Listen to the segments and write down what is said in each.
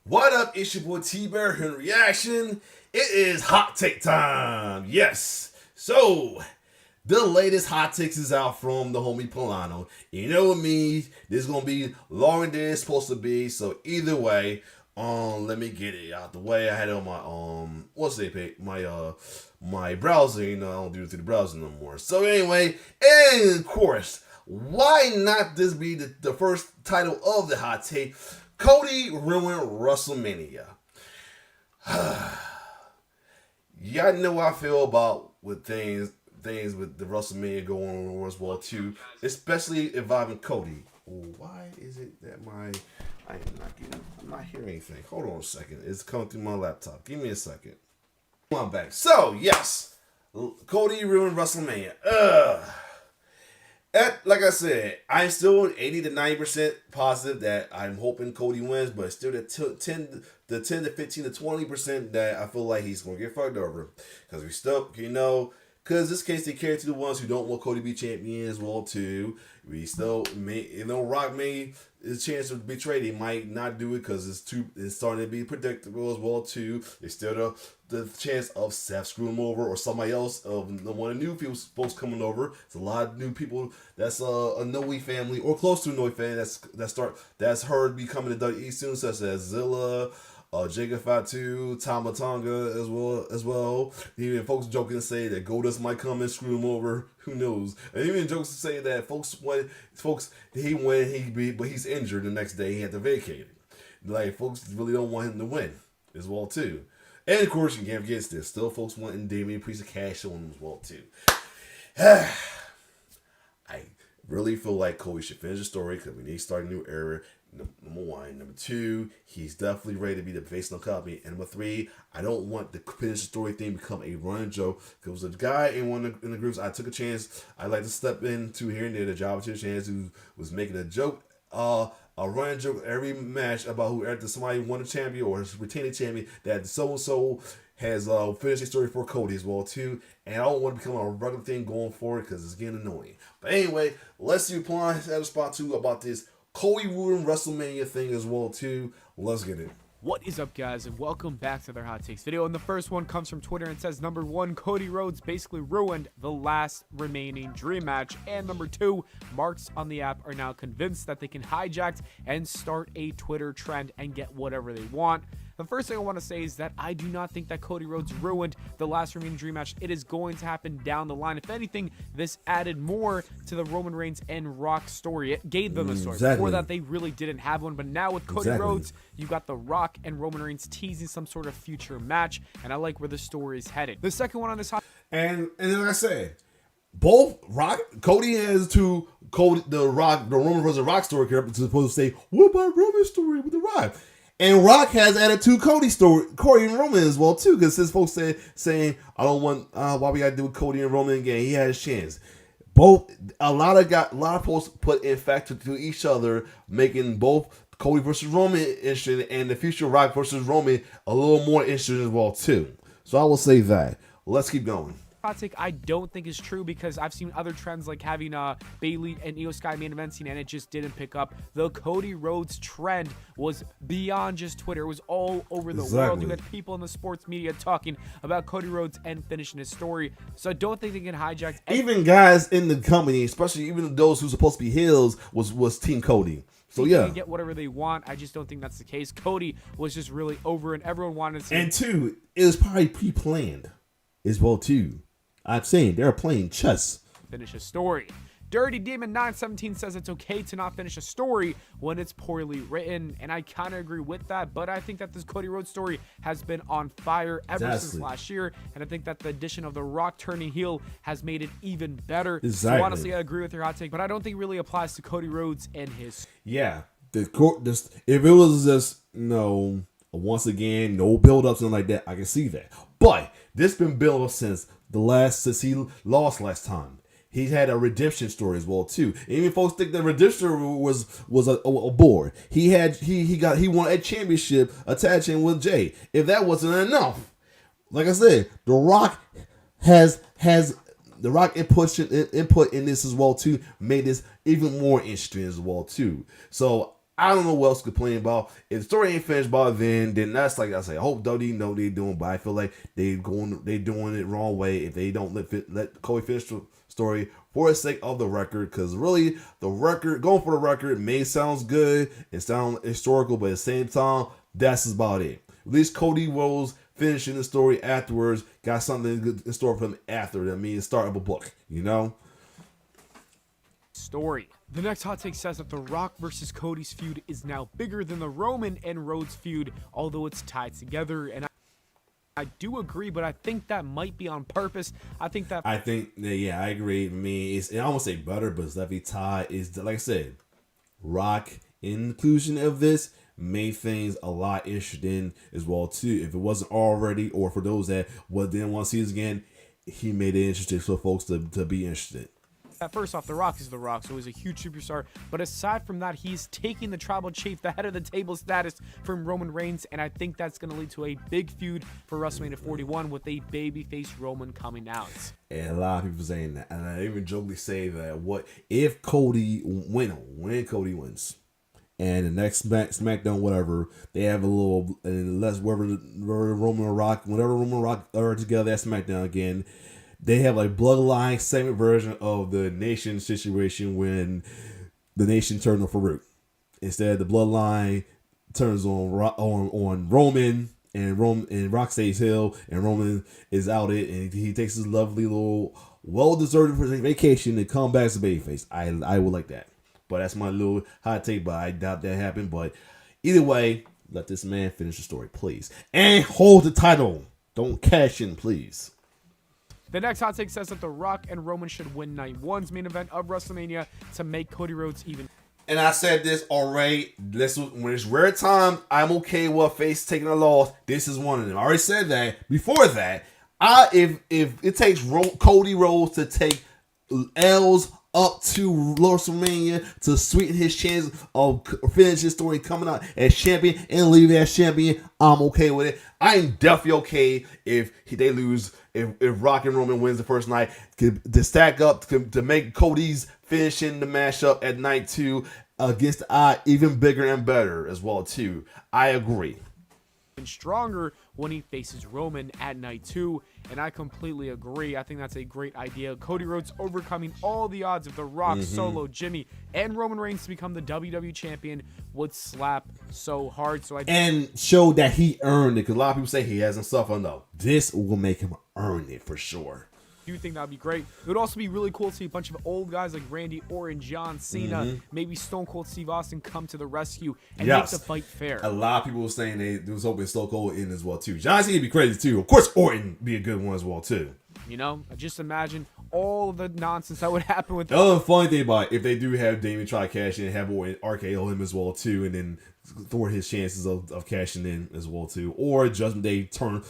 What up? It's your boy T-Bear here in reaction. It is hot take time. Yes. So, the latest hot takes is out from the homie Pllana. You know what me? This is gonna be longer than it's supposed to be. So either way, let me get it out the way. I had it on my what's it? My browser. You know, I don't do it through the browser no more. So anyway, and of course, why not this be the first title of the hot take? Cody ruined WrestleMania. Y'all know how I feel about with things with the WrestleMania going on as well too, especially involving Cody. Why is it that I'm not hearing anything? Hold on a second. It's coming through my laptop. Give me a second. Come on back. So yes, Cody ruined WrestleMania. Like I said, I'm still 80 to 90% positive that I'm hoping Cody wins, but still the 10 to 15 to 20% that I feel like he's going to get fucked over. Because we still, because this case they carry to the ones who don't want Cody to be champion as well too. We still may, Rock may his chance to betray. He might not do it because it's starting to be predictable as well too. There's still the chance of Seth screwing him over or somebody else of one of the new people folks coming over. There's a lot of new people that's a Noe family or close to a Noe fan that's heard becoming the WWE soon, such as Zilla. Jacob Fatu, Tamatonga as well. Even folks joking to say that Goldust might come and screw him over. Who knows? And even jokes to say that but he's injured the next day. He had to vacate it. Like folks really don't want him to win as well too. And of course you can't forget this. Still folks wanting Damian Priest to cash on him as well too. I really feel like Cody should finish the story because we need to start a new era. Number one. Number two, he's definitely ready to be the face of the company. And number three, I don't want the finish the story thing to become a running joke. Because a guy in one of the groups I took a chance, I like to step into here and there, the job took a chance, who was making a joke, a running joke every match about who somebody won a champion or retained a champion that so-and-so has finished the story for Cody as well too. And I don't want to become a regular thing going forward because it's getting annoying. But anyway, let's see Pllana has a spot too about this Cody ruined WrestleMania thing as well too. Let's get it. What is up, guys, and welcome back to their hot takes video. And the first one comes from Twitter and says, number one, Cody Rhodes basically ruined the last remaining dream match. And number two, marks on the app are now convinced that they can hijack and start a Twitter trend and get whatever they want. The first thing I want to say is that I do not think that Cody Rhodes ruined the last remaining dream match. It is going to happen down the line. If anything, this added more to the Roman Reigns and Rock story. It gave them a story. Before that, they really didn't have one. But now with Cody Rhodes, you got The Rock and Roman Reigns teasing some sort of future match. And I like where the story is headed. The second one on this hot... And like I said, both Cody has the Roman versus Rock story here supposed to say, what about Roman's story with The Rock? And Rock has added to Cody's story, Cody and Roman as well too, because his folks saying I don't want why we got to do with Cody and Roman again. He had his chance. A lot of folks put in factor to each other, making both Cody versus Roman interesting and the future Rock versus Roman a little more interesting as well too. So I will say that. Let's keep going. Hot take I don't think is true because I've seen other trends like having Bayley and Io Sky main eventing and it just didn't pick up. The Cody Rhodes trend was beyond just Twitter. It was all over the world. You had people in the sports media talking about Cody Rhodes and finishing his story. So I don't think they can hijack. Even guys in the company, especially even those who are supposed to be heels, was Team Cody. So yeah, they can get whatever they want. I just don't think that's the case. Cody was just really over and everyone wanted to see. And two, it was probably pre-planned as well too. I'm saying they're playing chess. Finish a story. Dirty Demon 917 says it's okay to not finish a story when it's poorly written, and I kind of agree with that. But I think that this Cody Rhodes story has been on fire ever since last year, and I think that the addition of The Rock turning heel has made it even better. So honestly, I agree with your hot take, but I don't think it really applies to Cody Rhodes and his. Yeah, if it was just once again no build up something like that, I can see that. But this been built up since he lost last time. He had a redemption story as well too. Even folks think the redemption story was a bore. He won a championship attaching with Jay. If that wasn't enough, like I said, The Rock has The Rock input in this as well too, made this even more interesting as well too. So I don't know what else to complain about. If the story ain't finished by then that's like I say. I hope WWE know what they're doing, but I feel like they doing it wrong way if they don't let Cody finish the story for the sake of the record. Because really, the record going for the record may sounds good and sound historical, but at the same time, that's about it. At least Cody Rhodes finishing the story afterwards got something good in store for him after. That means start of a book, you know. Story. The next hot take says that The Rock versus Cody's feud is now bigger than the Roman and Rhodes feud, although it's tied together. And I do agree, but I think that might be on purpose. I think that yeah, I agree. I mean, I almost say better, but it's definitely tied. Is like I said, Rock inclusion of this made things a lot interesting as well too. If it wasn't already, or for those that didn't want to see this again, he made it interesting for folks to be interested. First off, The Rock is The Rock, so he's a huge superstar. But aside from that, he's taking the tribal chief, the head of the table status from Roman Reigns, and I think that's going to lead to a big feud for WrestleMania 41 with a babyface Roman coming out. And a lot of people saying that, and I even jokingly say that what if Cody when Cody wins, and the next SmackDown, whatever, they have a little, unless wherever Roman Rock are together at SmackDown again. They have like bloodline segment version of the Nation situation when the Nation turned on Farouk. Instead, the bloodline turns on Roman, and Rock stays heel, and Roman is outed, and he takes his lovely little well-deserved vacation and come back as a babyface. I would like that, but that's my little hot take. But I doubt that happened. But either way, let this man finish the story, please, and hold the title. Don't cash in, please. The next hot take says that The Rock and Roman should win Night 1's main event of WrestleMania to make Cody Rhodes even. And I said this already. When it's rare time, I'm okay with face taking a loss. This is one of them. I already said that. Before that, if it takes Cody Rhodes to take L's up to WrestleMania to sweeten his chances of finishing his story coming out as champion and leaving as champion, I'm okay with it. I'm definitely okay if they lose. If Rock and Roman wins the first night, to stack up to make Cody's finishing the matchup at night 2 against the Odd even bigger and better as well too. I agree. And stronger when he faces Roman at night 2, and I completely agree. I think that's a great idea. Cody Rhodes overcoming all the odds of The Rock, Solo, Jimmy, and Roman Reigns to become the WWE champion would slap so hard. And show that he earned it, because a lot of people say he hasn't suffered. No, this will make him earn it for sure. Do you think that would be great? It would also be really cool to see a bunch of old guys like Randy Orton, John Cena, maybe Stone Cold Steve Austin come to the rescue and make the fight fair. A lot of people were saying they was hoping Stone Cold in as well too. John Cena would be crazy too. Of course, Orton be a good one as well too. You know, just imagine all of the nonsense that would happen with. The other funny thing about it, if they do have Damien try to cash in, have Orton RKO him as well too, and then thwart his chances of cashing in as well too, or Judgment Day turn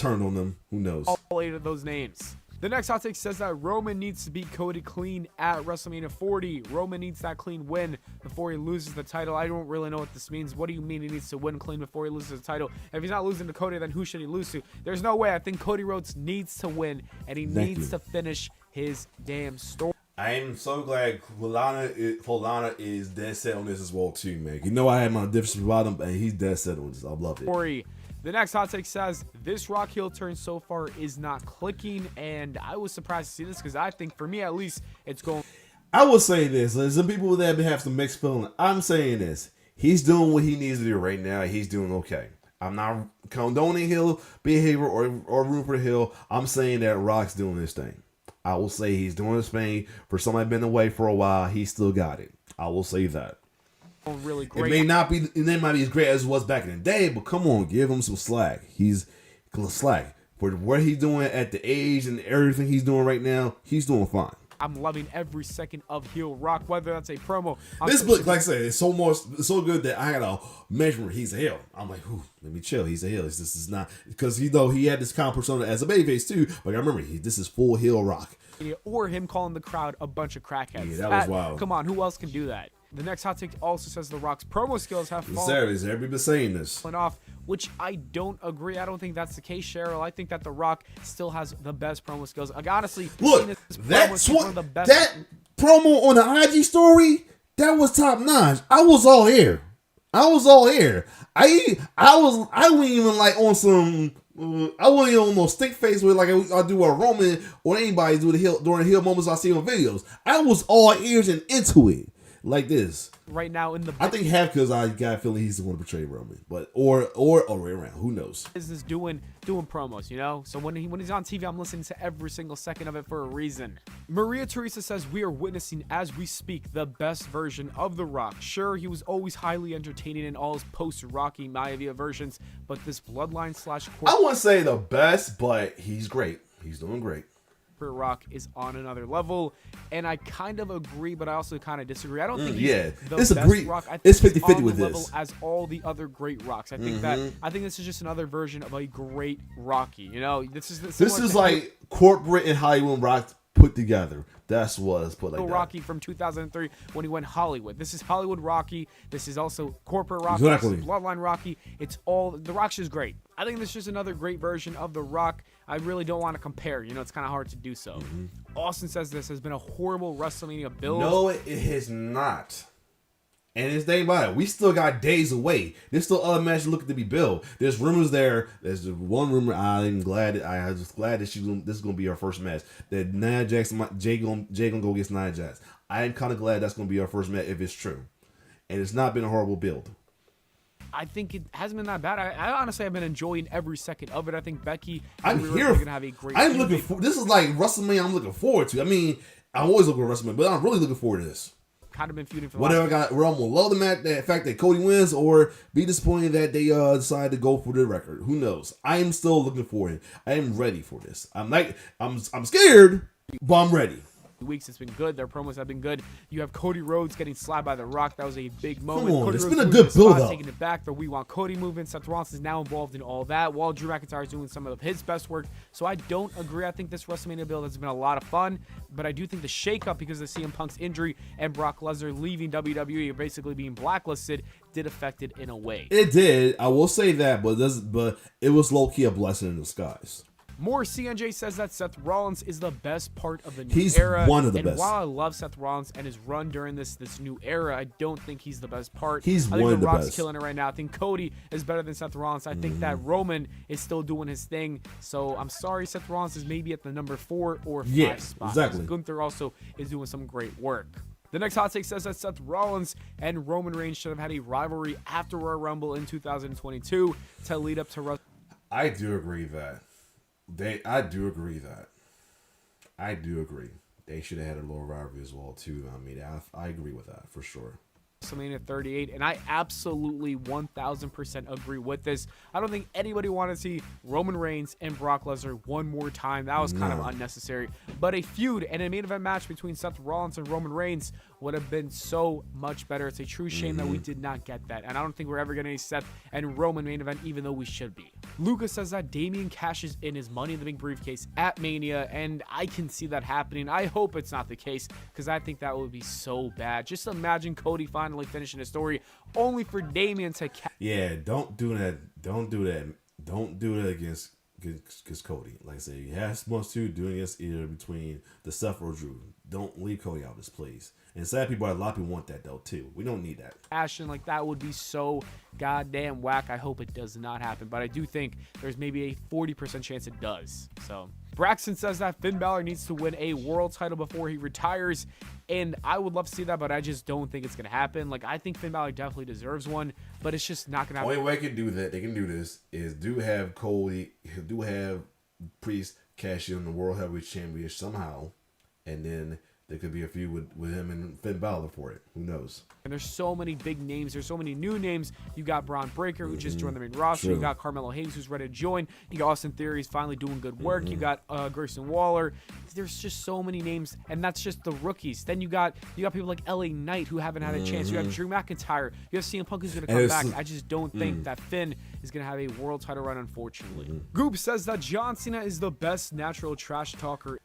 on them. Who knows? All 8 of those names. The next hot take says that Roman needs to beat Cody clean at WrestleMania 40. Roman needs that clean win before he loses the title. I don't really know what this means. What do you mean he needs to win clean before he loses the title? If he's not losing to Cody, then who should he lose to? There's no way. I think Cody Rhodes needs to win, and he needs to finish his damn story. I am so glad Pllana is dead set on this as well too, man. You know I had my difference about him, and he's dead set on this. I love it. The next hot take says this Rock heel turn so far is not clicking, and I was surprised to see this because I think, for me at least, it's going. I will say this: there's some people that have some mixed feeling. I'm saying this: he's doing what he needs to do right now. He's doing okay. I'm not condoning heel behavior or room for heel. I'm saying that Rock's doing this thing. I will say he's doing his thing. For somebody been away for a while, he still got it. I will say that. Really great. It may not be as great as it was back in the day, but come on, give him some slack. He's slack for what he's doing at the age and everything he's doing right now. He's doing fine. I'm loving every second of heel Rock, whether that's a promo. This book, like I said, it's so good that I had a measure. He's a heel. I'm like, let me chill. He's a heel. This is not because he had this kind of persona as a babyface too. But I remember this is full heel Rock. Or him calling the crowd a bunch of crackheads. Yeah, that was wild. Come on, who else can do that? The next hot take also says The Rock's promo skills have fallen Everybody been saying this off, which I don't agree. I don't think that's the case, Cheryl. I think that The Rock still has the best promo skills. Like, honestly, look, that promo on the IG story, that was top notch. I was all here. I was all here. I wasn't even like on some. I wasn't even on no stick face with like I do a Roman or anybody do the heel during the heel moments I see on videos. I was all ears and into it like this. Right now in the I think half because I got a feeling he's going to betray Roman, but or way around. Who knows? business doing promos, you know? So when he's on TV, I'm listening to every single second of it for a reason. Maria Teresa says we are witnessing as we speak the best version of The Rock. Sure, he was always highly entertaining in all his post-Rocky Maivia versions, but this bloodline / I wouldn't say the best, but he's great. He's doing great. Rock is on another level, and I kind of agree, but I also kind of disagree. I don't think he's the it's best Rock. I think it's 50-50 on with the this. level as all the other great Rocks. I think I think this is just another version of a great Rocky. You know, this is like corporate and Hollywood Rock put together. That's what it's put like that. Rocky from 2003 when he went Hollywood. This is Hollywood Rocky. This is also corporate Rocky. Exactly. This is Bloodline Rocky. It's all the Rock's just great. I think this is just another great version of The Rock. I really don't want to compare. You know, it's kind of hard to do so. Austin says this has been a horrible WrestleMania build. No, it has not. And it's day by it. We still got days away. There's still other matches looking to be built. There's rumors there. There's one rumor. I'm glad. I was glad that this is gonna be our first match. That Nia Jax, Jay gonna go against Nia Jax. I am kind of glad that's gonna be our first match if it's true. And it's not been a horrible build. I think it hasn't been that bad. I honestly have been enjoying every second of it. I think Becky. I'm here. Gonna have a great. I'm looking for. This is like WrestleMania. I'm looking forward to. I mean, I'm always looking for WrestleMania, but I'm really looking forward to this. Kind of been feuding for whatever. We're gonna love the match, the fact that Cody wins, or be disappointed that they decide to go for the record. Who knows? I am still looking for it. I am ready for this. I'm scared, but I'm ready. Weeks it's been good. Their promos have been good. You have Cody Rhodes getting slapped by The Rock. That was a big moment. Come on, Cody it's Rhodes been a good build up. Taking it back. The We Want Cody movement. Seth Rollins is now involved in all that, while Drew McIntyre is doing some of his best work. So I don't agree. I think this WrestleMania build has been a lot of fun, but I do think the shakeup because of CM Punk's injury and Brock Lesnar leaving WWE or basically being blacklisted did affect it in a way. It did. I will say that, but it was low key a blessing in disguise. More CNJ says that Seth Rollins is the best part of the new he's era. He's one of the and best. While I love Seth Rollins and his run during this new era, I don't think he's the best part. He's one of the best. I think The Rock's killing it right now. I think Cody is better than Seth Rollins. I think that Roman is still doing his thing. So I'm sorry, Seth Rollins is maybe at the number 4 or 5 spot. Exactly. Gunther also is doing some great work. The next hot take says that Seth Rollins and Roman Reigns should have had a rivalry after Royal Rumble in 2022 to lead up to I do agree that. I do agree. They should have had a little rivalry as well too. I mean, I agree with that for sure. WrestleMania 38, and I absolutely 1000% agree with this. I don't think anybody wanted to see Roman Reigns and Brock Lesnar one more time. That was kind of unnecessary. But a feud and a main event match between Seth Rollins and Roman Reigns would have been so much better. It's a true shame that we did not get that, and I don't think we're ever getting a Seth and Roman main event, even though we should be. Lucas says that Damian cashes in his Money in the Bank briefcase at Mania, and I can see that happening. I hope it's not the case, because I think that would be so bad. Just imagine Cody finally finishing his story, only for Damian to don't do that. Don't do that against Cody. Like I said, you have supposed to do against either between the Seth or Drew. Don't leave Cody out of this, please. And sad people, a lot of people want that though too. We don't need that. Passion like that would be so goddamn whack. I hope it does not happen, but I do think there's maybe a 40% chance it does. So Braxton says that Finn Balor needs to win a world title before he retires, and I would love to see that, but I just don't think it's gonna happen. Like, I think Finn Balor definitely deserves one, but it's just not gonna happen. Only way they can do that, they can do this, is have Cody, have Priest cash in the World Heavyweight Championship somehow, and then there could be a feud with him and Finn Balor for it. Who knows? And there's so many big names. There's so many new names. You got Braun Breaker, who just joined the main roster. True. You got Carmelo Hayes, who's ready to join. You got Austin Theory, who's finally doing good work. You got Grayson Waller. There's just so many names, and that's just the rookies. Then you got people like LA Knight, who haven't had a chance. You have Drew McIntyre. You have CM Punk, who's going to come back. I just don't think that Finn is going to have a world title run, unfortunately. Goop says that John Cena is the best natural trash talker.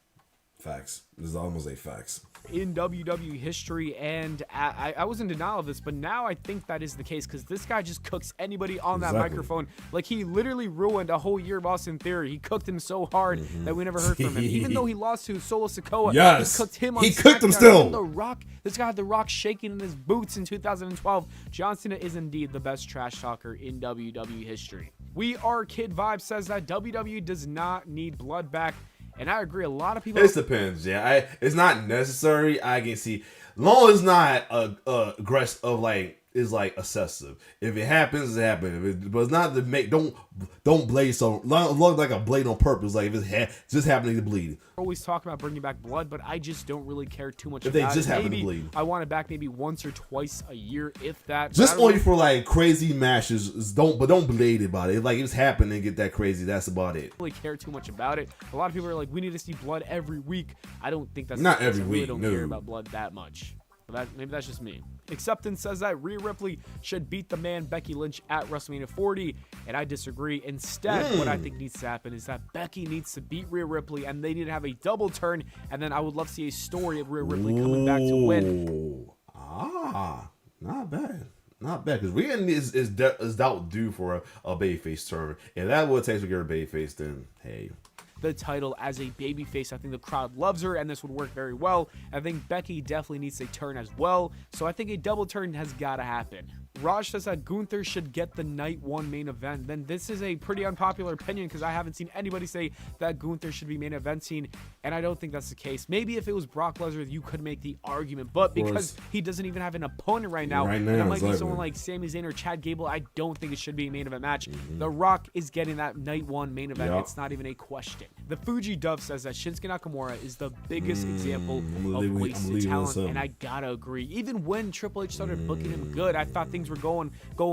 Facts. This is almost a facts. In WWE history, and I was in denial of this, but now I think that is the case because this guy just cooks anybody on that microphone. Like, he literally ruined a whole year of Austin Theory. He cooked him so hard that we never heard from him. Even though he lost to Solo Sikoa, yes, he cooked him on he cooked him SmackDown. still. Even The Rock, this guy had The Rock shaking in his boots in 2012. John Cena is indeed the best trash talker in WWE history. We Are Kid Vibe says that WWE does not need blood back. And I agree. A lot of people. It depends. Yeah, it's not necessary. I can see, long as it's not aggressive of like is like excessive. If it happens, it happens. But it's not to make don't blade so look like a blade on purpose. Like if it's just happening to bleed. Always talking about bringing back blood, but I just don't really care too much if about they just it. happen Maybe to bleed. I want it back maybe once or twice a year, if that. Just only for like crazy matches. Don't blade about it. If like it's happening and get that crazy, that's about it. Really care too much about it. A lot of people are like, we need to see blood every week. I don't think that's not every I week. Really don't no. care about blood that much. Maybe that's just me. Acceptance says that Rhea Ripley should beat the man Becky Lynch at WrestleMania 40, and I disagree. Instead, what I think needs to happen is that Becky needs to beat Rhea Ripley, and they need to have a double turn, and then I would love to see a story of Rhea Ripley coming back to win. Not bad. Not bad, because Rhea is doubt due for a babyface turn. If that would take to get her babyface, then hey. The title as a babyface. I think the crowd loves her, and this would work very well. I think Becky definitely needs a turn as well, so I think a double turn has got to happen. Raj says that Gunther should get the night one main event. Then this is a pretty unpopular opinion because I haven't seen anybody say that Gunther should be main eventing, and I don't think that's the case. Maybe if it was Brock Lesnar, you could make the argument, but because he doesn't even have an opponent right now and it might be someone like Sami Zayn or Chad Gable, I don't think it should be a main event match. The Rock is getting that night one main event. It's not even a question. The Fuji Dove says that Shinsuke Nakamura is the biggest example of wasted talent, and I gotta agree. Even when Triple H started booking him good, I thought things were going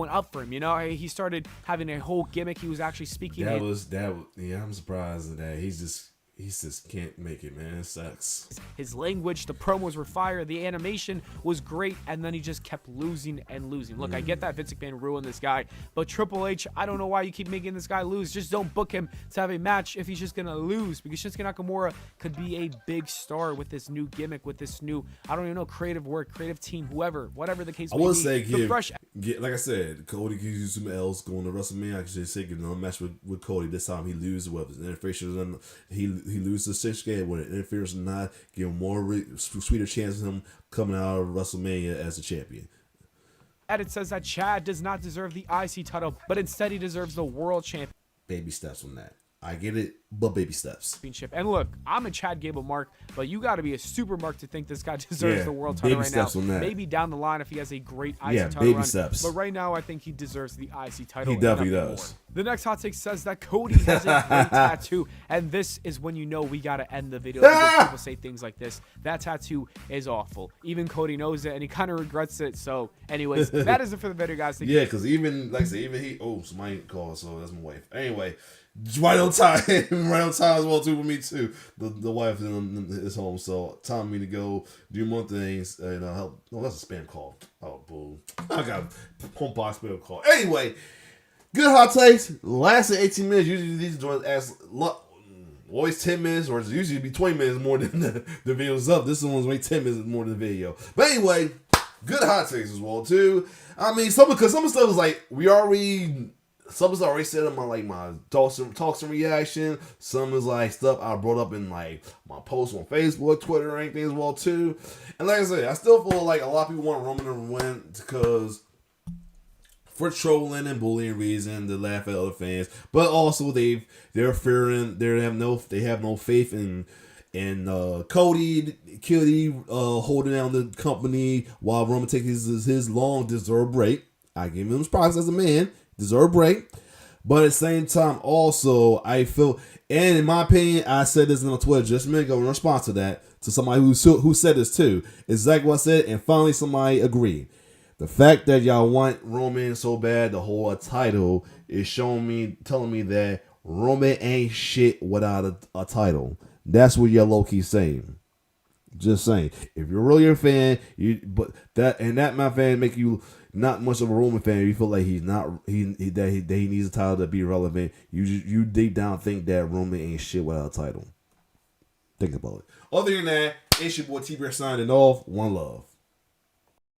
up for him. You know, he started having a whole gimmick. He was actually speaking. Yeah, I'm surprised that he just can't make it, man. It sucks. His language, the promos were fire, the animation was great, and then he just kept losing and losing. Look, I get that Vince McMahon ruined this guy, but Triple H, I don't know why you keep making this guy lose. Just don't book him to have a match if he's just gonna lose, because Shinsuke Nakamura could be a big star with this new gimmick, with this new, I don't even know, creative work, creative team, whatever the case may be. I would say like I said, Cody can use some else going to WrestleMania. I could just say give another match with Cody. This time he loses weapons. And he loses the 6 game with it. Interference or not, give him more sweeter chance of him coming out of WrestleMania as a champion. And it says that Chad does not deserve the IC title, but instead he deserves the world championship. Baby steps on that. I get it, but baby steps. And look, I'm a Chad Gable mark, but you got to be a super mark to think this guy deserves the world title right now. Maybe down the line if he has a great IC title run. Steps. But right now, I think he deserves the IC title. He definitely does. The next hot take says that Cody has a great tattoo, and this is when you know we got to end the video because people say things like this. That tattoo is awful. Even Cody knows it, and he kind of regrets it. So, anyways, that is it for the video, guys. Yeah, because even, like I said, somebody called, so that's my wife. Anyway. Right on time. Right on time as well, too, for me, too. The wife is home, so time for me to go do more things and help. No, that's a spam call. Oh, boo. I got a home box spam call. Anyway, good hot takes. Lasted 18 minutes. Usually these joints always 10 minutes, or it's usually be 20 minutes more than the video's up. This one's only 10 minutes more than the video. But anyway, good hot takes as well, too. I mean, because some of the stuff is like, some is already said in my talks and reaction. Some is like stuff I brought up in like my posts on Facebook, Twitter, and anything as well too. And like I said, I still feel like a lot of people want Roman to win because for trolling and bullying reason to laugh at other fans, but also they're fearing they have no faith in Cody holding down the company while Roman takes his long deserved break. I give him his props as a man. Deserve a break, but at the same time, also I feel, and in my opinion, I said this on Twitter just a minute ago in response to that, to somebody who said this too, exactly what I said, and finally somebody agreed. The fact that y'all want Roman so bad to hold a title is telling me that Roman ain't shit without a title. That's what you're low key saying. Just saying, if you're really a fan, that my fan make you not much of a Roman fan. You feel like he needs a title to be relevant. You deep down think that Roman ain't shit without a title. Think about it. Other than that, it's your boy T-Bear signing off. One love.